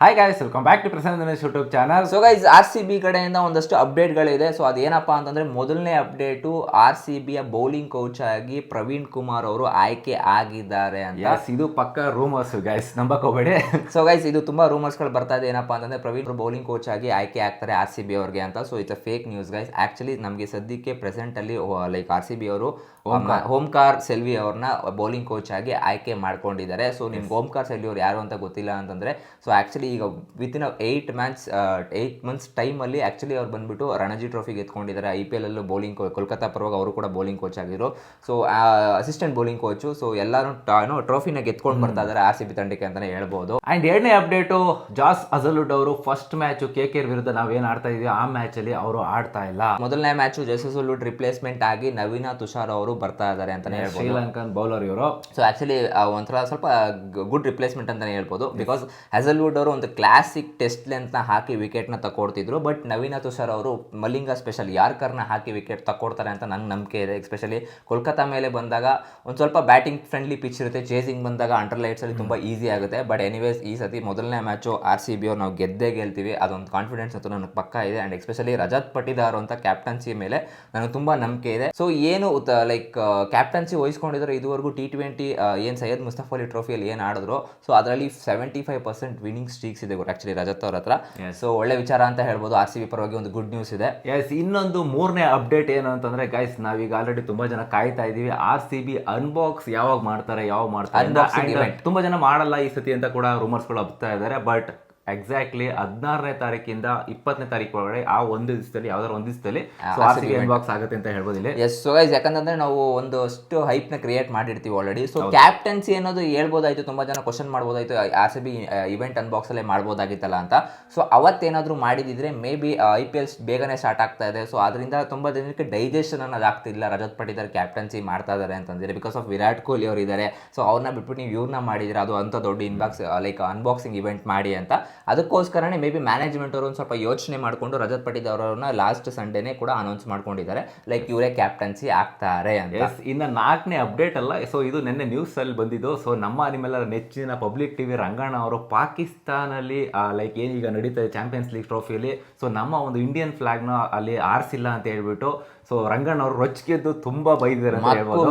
Hi guys, welcome back to Prasanna Dinesh YouTube channel. So guys, RCB ಕಡೆಯಿಂದ ಒಂದಷ್ಟು ಅಪ್ಡೇಟ್ಗಳಿದೆ. So ಅದೇನಪ್ಪ ಅಂತಂದ್ರೆ, ಮೊದಲನೇ ಅಪ್ಡೇಟು RCBಯ ಬೌಲಿಂಗ್ ಕೋಚ್ ಆಗಿ ಪ್ರವೀಣ್ ಕುಮಾರ್ ಅವರು ಆಯ್ಕೆ ಆಗಿದ್ದಾರೆ ಅಂತ. ಇದು ಪಕ್ಕ ರೂಮರ್ಸ್ ಗೈಸ್, ನಂಬಕ್ ಹೋಗಬೇಡಿ. ಸೊ ಗೈಸ್, ಇದು ತುಂಬಾ ರೂಮರ್ಸ್ಗಳು ಬರ್ತಾ ಇದೆ. ಏನಪ್ಪಾ ಅಂತಂದ್ರೆ, ಪ್ರವೀಣ್ ಬೌಲಿಂಗ್ ಕೋಚ್ ಆಗಿ ಆಯ್ಕೆ ಆಗ್ತಾರೆ RCB ಅವ್ರಿಗೆ ಅಂತ. So it's a fake news guys. Actually ನಮಗೆ ಸದ್ಯಕ್ಕೆ ಪ್ರೆಸೆಂಟ್ ಅಲ್ಲಿ ಲೈಕ್ RCB ಅವರು ಓಂಕಾರ್ ಸೆಲ್ವಿ ಅವ್ರನ್ನ ಬೌಲಿಂಗ್ ಕೋಚ್ ಆಗಿ ಆಯ್ಕೆ ಮಾಡ್ಕೊಂಡಿದ್ದಾರೆ. ಸೊ ನಿಮ್ಗೆ ಓಂಕಾರ್ ಸೆಲ್ವಿ ಅವ್ರು ಯಾರು ಅಂತ ಗೊತ್ತಿಲ್ಲ ಅಂತಂದ್ರೆ, ಸೊ ಆಕ್ಚುಲಿ ಈಗ ವಿತಿನ್ 8 ಮಂತ್ಸ್ ಟೈಮಲ್ಲಿ ಆಕ್ಚುಲಿ ಅವ್ರು ಬಂದ್ಬಿಟ್ಟು ರಣಜಿ ಟ್ರೋಫಿಗೆ ಎತ್ಕೊಂಡಿದ್ದಾರೆ. IPL ಅಲ್ಲೂ ಬೌಲಿಂಗ್ ಕೋಲ್ಕತ್ತಾ ಪರವಾಗಿ ಅವರು ಕೂಡ ಬೌಲಿಂಗ್ ಕೋಚ್ ಆಗಿದ್ರು. So assistant bowling coach. So ಎಲ್ಲರೂ ಟ್ರೋಫಿನ ಗೆತ್ಕೊಂಡು ಬರ್ತಾ ಇದ್ದಾರೆ RCB ತಂಡಕ್ಕೆ ಅಂತಾನೆ ಹೇಳ್ಬೋದು. ಅಂಡ್ ಎರಡನೇ ಅಪ್ಡೇಟು, ಜಾಸ್ ಅಜಲ್ವುಡ್ ಅವರು ಫಸ್ಟ್ ಮ್ಯಾಚ್ KKR ವಿರುದ್ಧ ನಾವೇನ್ ಆಡ್ತಾ ಇದೀವಿ ಆ ಮ್ಯಾಚ್ ಅಲ್ಲಿ ಅವರು ಆಡ್ತಾ ಇಲ್ಲ. ಮೊದಲನೇ ಮ್ಯಾಚ್ ಜಾಸ್ ಅಜಲ್ವುಡ್ ರಿಪ್ಲೇಸ್ಮೆಂಟ್ ಆಗಿ ನವೀನ ತುಷಾರ್ ಅವರು ಬರ್ತಾ ಇದ್ದಾರೆ ಅಂತಾನೆ ಹೇಳ್ಬೋದು. ಶ್ರೀಲಂಕನ್ ಬೌಲರ್ ಇವರು. ಸೊ ಆಕ್ಚುಲಿ ಒಂಥರ ಸ್ವಲ್ಪ ಗುಡ್ ರಿಪ್ಲೇಸ್ಮೆಂಟ್ ಅಂತಾನೆ ಹೇಳ್ಬೋದು. ಬಿಕಾಸ್ ಹಜಲ್ವುಡ್ ಅವರು ಒಂದು ಕ್ಲಾಸಿಕ್ ಟೆಸ್ಟ್ ಲೆಂತ್ ನ ಹಾಕಿ ವಿಕೆಟ್ ನ ತಕೊಡ್ತಿದ್ರು. ಬಟ್ ನವೀನ ತುಷಾರ್ ಅವರು ಮಲಿಂಗ ಸ್ಪೆಷಲ್ ಯಾರ್ಕರ್ನ ಹಾಕಿ ವಿಕೆಟ್ ತಕೊಡ್ತಾರೆ ಅಂತ ನಂಗೆ ನಂಬಿಕೆ ಇದೆ. ಎಸ್ಪೆಷಲಿ ಕೋಲ್ಕತ್ತಾ ಮೇಲೆ ಬಂದಾಗ ಒಂದು ಸ್ವಲ್ಪ ಬ್ಯಾಟಿಂಗ್ ಫ್ರೆಂಡ್ಲಿ ಪಿಚ್ ಇರುತ್ತೆ. ಚೇಸಿಂಗ್ ಬಂದಾಗ ಅಂಡರ್ ಲೈಟ್ಸ್ ಅಲ್ಲಿ ತುಂಬಾ ಈಸಿ ಆಗುತ್ತೆ. ಬಟ್ ಎನಿವೇಸ್ ಈ ಸತಿ ಮೊದಲನೇ ಮ್ಯಾಚು RCB ಅವ್ರು ನಾವು ಗೆದ್ದೇ ಗೆಲ್ತೀವಿ, ಅದೊಂದು ಕಾನ್ಫಿಡೆನ್ಸ್ ಅಂತೂ ನನಗೆ ಪಕ್ಕ ಇದೆ. ಅಂಡ್ ಎಸ್ಪೆಷಲಿ ರಜತ್ ಪಟಿದಾರ್ ಅಂತ ಕ್ಯಾಪ್ಟನ್ಸಿ ಮೇಲೆ ನನಗೆ ತುಂಬಾ ನಂಬಿಕೆ ಇದೆ. ಸೊ ಏನು ಲೈಕ್ ಕ್ಯಾಪ್ಟನ್ಸಿ ವಹಿಸ್ಕೊಂಡಿದ್ರು ಇದುವರೆಗೂ T20 ಏನು ಸೈಯದ್ ಮುಸ್ತಫ್ ಅಲಿ ಟ್ರೋಫಿಯಲ್ಲಿ ಏನು ಆಡಿದ್ರು, ಸೊ ಅದರಲ್ಲಿ 75% ವಿನಿಂಗ್ ಸ್ಟ್ರೀಕ್ಸ್ ಇದೆ ಆಕ್ಚುಲಿ ರಜತ್ ಅವ್ರ ಹತ್ರ. ಸೊ ಒಳ್ಳೆ ವಿಚಾರ ಅಂತ ಹೇಳ್ಬೋದು. RCB ಪರವಾಗಿ ಒಂದು ಗುಡ್ ನ್ಯೂಸ್ ಇದೆ. ಇನ್ನೊಂದು ಮೂರನೇ ಅಪ್ಡೇಟ್ ಏನು ಅಂತಂದ್ರೆ ಗೈಸ್, ನಾವೀಗ ಆಲ್ರೆಡಿ ತುಂಬಾ ಜನ ಕಾಯ್ತಾ ಇದೀವಿ RCB ಅನ್ಬಾಕ್ಸ್ ಯಾವಾಗ ಮಾಡ್ತಾರೆ ತುಂಬಾ ಜನ ಮಾಡಲ್ಲ ಈ ಸತಿ ಅಂತ ಕೂಡ ರೂಮರ್ಸ್ಗಳು ಹಬ್ತಾ ಇದ್ದಾರೆ. ಬಟ್ ಎಕ್ಸಾಕ್ಟ್ಲಿ 16ನೇ ತಾರೀಕಿಂದ 20ನೇ ತಾರೀಕು ಒಳಗಡೆ ಆ ಒಂದು ದಿವಸದಲ್ಲಿ ಯಾವ್ದಾದ್ರು ಒಂದು ದಿವಸದಲ್ಲಿ RCB ಅನ್ಬಾಕ್ಸ್ ಆಗುತ್ತೆ ಅಂತ ಹೇಳ್ಬೋದು ಇಲ್ಲಿ. ಎಸ್. ಸೊ ಗೈಸ್, ಯಾಕಂತಂದ್ರೆ ನಾವು ಒಂದಷ್ಟು ಹೈಪ್ ನ ಕ್ರಿಯೇಟ್ ಮಾಡಿರ್ತೀವಿ ಆಲ್ರೆಡಿ. ಸೊ ಕ್ಯಾಪ್ಟನ್ಸಿ ಅನ್ನೋದು ಹೇಳ್ಬೋದಾಯ್ತು, ತುಂಬಾ ಜನ ಕ್ವಶನ್ ಮಾಡ್ಬೋದಾಯ್ತು RCB ಇವೆಂಟ್ ಅನ್ಬಾಕ್ಸ್ ಅಲ್ಲೇ ಮಾಡ್ಬೋದಾಗಿತ್ತಲ್ಲ ಅಂತ. ಸೊ ಅವತ್ತೇನಾದ್ರೂ ಮಾಡಿದಿದ್ರೆ ಮೇ ಬಿ IPL ಬೇಗನೆ ಸ್ಟಾರ್ಟ್ ಆಗ್ತಾ ಇದೆ. ಸೊ ಅದರಿಂದ ತುಂಬಾ ಜನಕ್ಕೆ ಡೈಜೆಷನ್ ಅನ್ನೋದು ಆಗ್ತಿಲ್ಲ. ರಜತ್ ಪಟಿದಾರ್ ಕ್ಯಾಪ್ಟನ್ಸಿ ಮಾಡ್ತಾ ಇದಾರೆ ಅಂತಂದ್ರೆ ಬಿಕಾಸ್ ಆಫ್ ವಿರಾಟ್ ಕೊಹ್ಲಿ ಅವರು ಇದ್ದಾರೆ. ಸೊ ಅವ್ರನ್ನ ಬಿಟ್ಬಿಟ್ಟು ನೀವು ಇವ್ರನ್ನ ಮಾಡಿದ್ರೆ ಅದು ಅಂತ ದೊಡ್ಡ ಅನ್ಬಾಕ್ಸಿಂಗ್ ಇವೆಂಟ್ ಮಾಡಿ ಅಂತ. ಅದಕ್ಕೋಸ್ಕರನೇ ಮೇ ಬಿ ಮ್ಯಾನೇಜ್ಮೆಂಟ್ ಅವರು ಒಂದು ಸ್ವಲ್ಪ ಯೋಚನೆ ಮಾಡಿಕೊಂಡು ರಜತ್ ಪಟಿದಾರ್ ಅವರನ್ನ ಲಾಸ್ಟ್ ಸಂಡೇನೆ ಕೂಡ ಅನೌನ್ಸ್ ಮಾಡ್ಕೊಂಡಿದ್ದಾರೆ, ಲೈಕ್ ಇವರೇ ಕ್ಯಾಪ್ಟನ್ಸಿ ಆಗ್ತಾರೆ ಅಂತ. ಇನ್ನು 4ನೇ ಅಪ್ಡೇಟ್ ಅಲ್ಲ, ಸೊ ಇದು ನಿನ್ನೆ ನ್ಯೂಸ್ ಅಲ್ಲಿ ಬಂದಿದ್ದು. ಸೊ ನಿಮ್ಮೆಲ್ಲರ ನೆಚ್ಚಿನ ಪಬ್ಲಿಕ್ ಟಿವಿ ರಂಗಣ್ಣ ಅವರು ಪಾಕಿಸ್ತಾನಲ್ಲಿ ಲೈಕ್ ಏನೀಗ ನಡೀತಾ ಇದೆ ಚಾಂಪಿಯನ್ಸ್ ಲೀಗ್ ಟ್ರೋಫಿಯಲ್ಲಿ, ಸೊ ನಮ್ಮ ಒಂದು ಇಂಡಿಯನ್ ಫ್ಲಾಗ್ ನ ಅಲ್ಲಿ ಆರಿಸಿಲ್ಲ ಅಂತ ಹೇಳ್ಬಿಟ್ಟು ಸೊ ರಂಗಣ್ಣ ಅವರು ರೊಚ್ಚಿಗೆದ್ದು ತುಂಬಾ ಬೈದಿದ್ದಾರೆ ಅಂತ ಹೇಳ್ಬೋದು.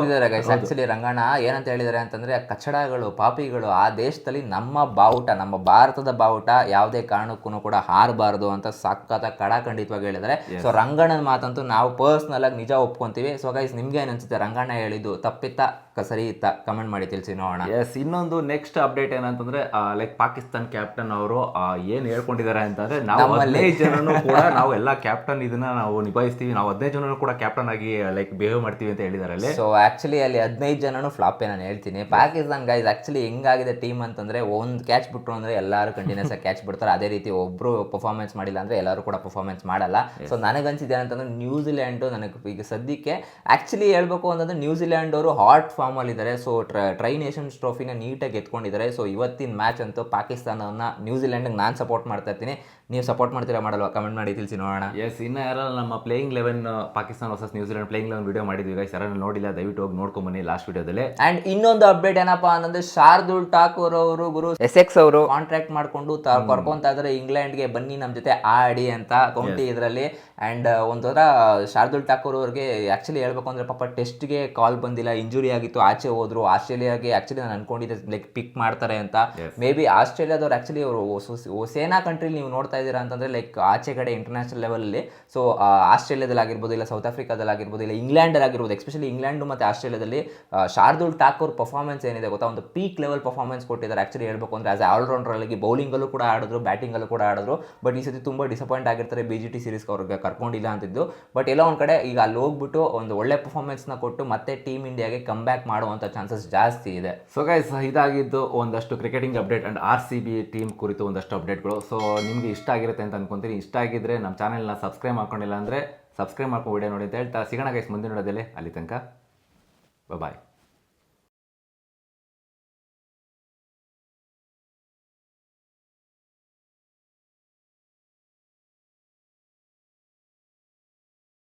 ಆಕ್ಚುಲಿ ರಂಗಣ್ಣ ಏನಂತ ಹೇಳಿದ್ದಾರೆ ಅಂತಂದ್ರೆ, ಕಚಡಗಳು ಪಾಪಿಗಳು ಆ ದೇಶದಲ್ಲಿ ನಮ್ಮ ಬಾವುಟ, ನಮ್ಮ ಭಾರತದ ಬಾವುಟ ಯಾವುದೇ ಕಾರಣಕ್ಕೂ ಕೂಡ ಹಾರಬಾರದು ಅಂತ ಸಖತ್ ಕಡಾಖಂಡಿತವಾಗಿ ಹೇಳಿದ್ದಾರೆ. ಸೊ ರಂಗಣ್ಣನ ಮಾತಂತೂ ನಾವು ಪರ್ಸನಲ್ ಆಗಿ ನಿಜ ಒಪ್ಕೊಂತೀವಿ. ಸೊ ಗೈಸ್, ನಿಮ್ಗೆ ಏನ್ ಅನ್ಸುತ್ತೆ ರಂಗಣ್ಣ ಹೇಳಿದ್ದು ತಪ್ಪಿತ್ತ ಸರಿ ಇತ್ತ ಕಮೆಂಟ್ ಮಾಡಿ ತಿಳಿಸಿ ನೋಡೋಣ. ಎಸ್, ಇನ್ನೊಂದು ನೆಕ್ಸ್ಟ್ ಅಪ್ಡೇಟ್ ಏನಂತಂದ್ರೆ ಲೈಕ್ ಪಾಕಿಸ್ತಾನ್ ಕ್ಯಾಪ್ಟನ್ ಅವರು ಏನ್ ಹೇಳ್ಕೊಂಡಿದ್ದಾರೆ ಅಂತಂದ್ರೆ, ನಾವು 15 ಜನನು ಕೂಡ ನಾವು ಎಲ್ಲ ಕ್ಯಾಪ್ಟನ್ ಇದನ್ನ ನಾವು ನಿಭಾಯಿಸ್ತೀವಿ, ನಾವು 15 ಜನನು ಕೂಡ ಕ್ಯಾಪ್ಟನ್ ಆಗಿ ಲೈಕ್ ಬಿಹೇವ್ ಮಾಡ್ತೀವಿ ಅಂತ ಹೇಳಿದಾರೆ. ಸೊ ಆಕ್ಚುಲಿ ಅಲ್ಲಿ 15 ಜನನು ಫ್ಲಾಪೇ ನಾನು ಹೇಳ್ತೀನಿ. ಪಾಕಿಸ್ತಾನ್ ಗೈಸ್ ಆಕ್ಚುಲಿ ಹೆಂಗಾಗಿದೆ ಟೀಮ್ ಅಂತಂದ್ರೆ, ಒಂದು ಕ್ಯಾಚ್ ಬಿಟ್ರು ಅಂದ್ರೆ ಎಲ್ಲರೂ ಕಂಟಿನ್ಯೂಸ್ ಆಗಿ ಕ್ಯಾಚ್ ಬಿಡ್ತಾರೆ. ಅದೇ ರೀತಿ ಒಬ್ರು ಪರ್ಫಾರ್ಮೆನ್ಸ್ ಮಾಡಿಲ್ಲ ಅಂದ್ರೆ ಎಲ್ಲರೂ ಕೂಡ ಪರ್ಫಾರ್ಮೆನ್ಸ್ ಮಾಡಲ್ಲ. ಸೊ ನನಗನ್ಸಿದೆ ಅಂತಂದ್ರೆ ನ್ಯೂಜಿಲ್ಯಾಂಡ್ ನನಗೆ ಈಗ ಸದ್ಯಕ್ಕೆ ಆಕ್ಚುಲಿ ಹೇಳ್ಬೇಕು ಅಂತಂದ್ರೆ ನ್ಯೂಜಿಲ್ಯಾಂಡ್ ಅವರು ಹಾಟ್ ಫಾರ್ಮ್ ಅಲ್ಲಿ ಇದ್ದಾರೆ. ಸೊ ಟ್ರೈ ನೇಷನ್ಸ್ ಟ್ರೋಫಿನ ನೀಟಾಗಿ ಎತ್ಕೊಂಡಿದ್ದಾರೆ. ಸೊ ಇವತ್ತಿನ ಮ್ಯಾಚ್ ಅಂತೂ ಪಾಕಿಸ್ತಾನವನ್ನ ನ್ಯೂಜಿಲ್ಯಾಂಡ್ ನಾನು ಸಪೋರ್ಟ್ ಮಾಡ್ತಾ ಇರ್ತೀನಿ. ನೀವು ಸಪೋರ್ಟ್ ಮಾಡ್ತೀರಾ ಮಾಡಲ್ವಾ ಕಮೆಂಟ್ ಮಾಡಿ ತಿಳಿಸಿ ನೋಡೋಣ. ಎಸ್, ಇನ್ನು ಯಾರಲ್ಲ ನಮ್ಮ playing 11 Pakistan versus New Zealand playing 11 video ಮಾಡಿದ್ವಿ ಗೈಸ್, ಯಾರನ್ನ ನೋಡಿಲ್ಲ ದಯವಿಟ್ಟು ಹೋಗಿ ನೋಡ್ಕೊಂಡ್ ಬನ್ನಿ ಲಾಸ್ಟ್ ವಿಡಿಯೋದಲ್ಲಿ. ಅಂಡ್ ಇನ್ನೊಂದು ಅಪ್ಡೇಟ್ ಏನಪ್ಪಾ ಅಂತಂದ್ರೆ, ಶಾರ್ದುಲ್ ಠಾಕೂರ್ ಅವರು ಗುರು ಎಸೆಕ್ಸ್ ಅವರು ಕಾಂಟ್ರಾಕ್ಟ್ ಮಾಡ್ಕೊಂಡು ಕರ್ಕೊಂತಾ ಇದ್ರೆ ಇಂಗ್ಲೆಂಡ್ಗೆ ಬನ್ನಿ ನಮ್ಮ ಜೊತೆ ಆಡಿ ಅಂತ ಕೌಂಟಿ ಇದರಲ್ಲಿ. ಅಂಡ್ ಒಂಥರ ಶಾರ್ದುಲ್ ಠಾಕೂರ್ ಅವ್ರಿಗೆ ಆಕ್ಚುಲಿ ಹೇಳ್ಬೇಕು ಅಂದ್ರೆ ಪಾಪ ಟೆಸ್ಟ್ಗೆ ಕಾಲ್ ಬಂದಿಲ್ಲ, ಇಂಜುರಿ ಆಗಿತ್ತು, ಆಚೆ ಹೋದ್ರು. ಆಸ್ಟ್ರೇಲಿಯಾಗೆ ಆಕ್ಚುಲಿ ನಾನು ಅನ್ಕೊಂಡಿದ್ದೆ ಲೈಕ್ ಪಿಕ್ ಮಾಡ್ತಾರೆ ಅಂತ. ಮೇ ಬಿ ಆಸ್ಟ್ರೇಲಿಯಾದವ್ರು ಆಕ್ಚುಲಿ ಅವರು ಸೇನಾ ಕಂಟ್ರಿ ನೀವು ನೋಡ್ತಾ ಇದ್ದೀರಾ ಅಂತಂದ್ರೆ ಲೈಕ್ ಆಚೆ ಕಡೆ ಇಂಟರ್ನ್ಯಾಷನಲ್ ಲೆವೆಲಲ್ಲಿ. ಸೊ ಆಸ್ಟ್ರೇಲಿಯಾದಲ್ಲಿ ಆಗಿರ್ಬೋದು, ಇಲ್ಲ ಸೌತ್ ಆಫ್ರಿಕಾದಲ್ಲಿ ಆಗಿರ್ಬೋದು, ಇಲ್ಲ ಇಂಗ್ಲೆಂಡಲ್ಲಿ ಆಗಿರ್ಬೋದು, ಎಸ್ಪೆಷಲಿ ಇಂಗ್ಲೆಂಡ್ ಮತ್ತು ಆಸ್ಟ್ರೇಲಿಯಾದಲ್ಲಿ ಶಾರ್ದುಲ್ ಠಾಕೂರ್ ಪರ್ಫಾರ್ಮೆನ್ಸ್ ಏನಿದೆ ಗೊತ್ತಾ, ಒಂದು ಪೀಕ್ ಲೆವೆಲ್ ಪರ್ಫಾರ್ಮೆನ್ಸ್ ಕೊಟ್ಟಿದ್ದಾರೆ. ಆಕ್ಚುಲಿ ಹೇಳ್ಬೇಕು ಅಂದ್ರೆ ಆಸ್ ಆಲ್ರೌಂಡರ್ ಆಗಿ ಬೌಲಿಂಗಲ್ಲೂ ಕೂಡ ಆಡಿದ್ರು, ಬ್ಯಾಟಿಂಗಲ್ಲೂ ಕೂಡ ಆಡಿದ್ರು. ಬಟ್ ಈ ಸತಿ ತುಂಬಾ ಡಿಸಪಾಯಿಂಟ್ ಆಗಿರ್ತಾರೆ, BGT ಸೀರೀಸ್ ಅವ್ರಿಗೆ ಕರ್ಕೊಂಡಿಲ್ಲ ಅಂತಿದ್ದು. ಬಟ್ ಎಲ್ಲ ಒಂದು ಕಡೆ ಈಗ ಅಲ್ಲಿ ಹೋಗ್ಬಿಟ್ಟು ಒಂದು ಒಳ್ಳೆ ಪರ್ಫಾರ್ಮೆನ್ಸ್ನ ಕೊಟ್ಟು ಮತ್ತೆ ಟೀಮ್ ಇಂಡಿಯಾಗೆ ಕಮ್ ಬ್ಯಾಕ್ ಮಾಡುವಂಥ ಚಾನ್ಸಸ್ ಜಾಸ್ತಿ ಇದೆ. ಸೊ ಗೈಸ್, ಇದಾಗಿದ್ದು ಒಂದಷ್ಟು cricketing update and RCB team ಕುರಿತು ಒಂದಷ್ಟು ಅಪ್ಡೇಟ್ಗಳು. ಸೊ ನಿಮ್ಗೆ ಇಷ್ಟ ಆಗಿರುತ್ತೆ ಅಂತ ಅನ್ಕೊಂತೀನಿ. ಇಷ್ಟ ಆಗಿದ್ರೆ ನಮ್ಮ ಚಾನೆಲ್ನ ಸಬ್ಸ್ಕ್ರೈಬ್ ಮಾಡ್ಕೊಂಡಿಲ್ಲ ಅಂದರೆ ಸಬ್ಸ್ಕ್ರೈಬ್ ಮಾಡ್ಕೊಂಡು ವಿಡಿಯೋ ನೋಡಿ ಅಂತ ಹೇಳ್ತಾ ಸಿಗೋಣ ಗೈಸ್ ಮುಂದಿನ ವಿಡಿಯೋದಲ್ಲಿ. ಅಲ್ಲಿ ತನಕ ಬಾಯ್.